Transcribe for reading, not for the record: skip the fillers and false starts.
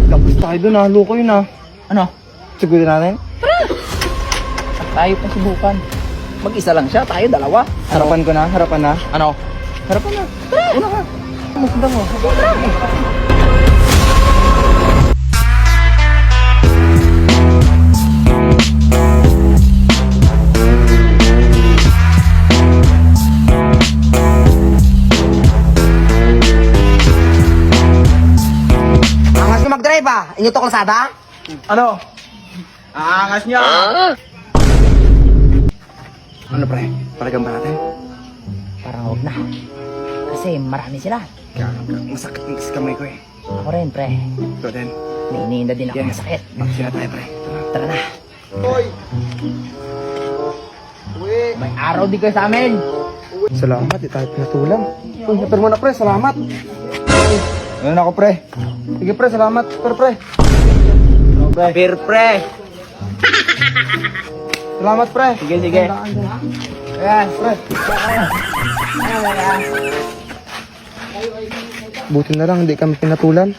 Tapos tayo dun ah, loko yun ah. Ano? Sigurin natin. Tayo pa subukan. Mag-isa lang siya, tayo dalawa. Harapan ko na, harapan na. Ano? Harapan na. Una ka. Masunda mo. Angas nyo mag-drive ah! Inyo to kalsada? Ano? Aangas niya. Ano pre? Talagang ba natin? Parang huwag na. Kasi marami sila. Masakit ng kamay ko eh. Ako rin, pre. Ito din. Nainiinda din ako Yeah. masakit. Magsila tayo pre. Tara na. May araw di kayo sa amin. Salamat, di tayo pinatulang. Uy, napir mo na pre, salamat. Ano na ako pre? Sige pre, salamat. Pre. Beer pre. Salamat pre. Sige. Ayan, pre. Buti na lang, hindi kami pinatulan.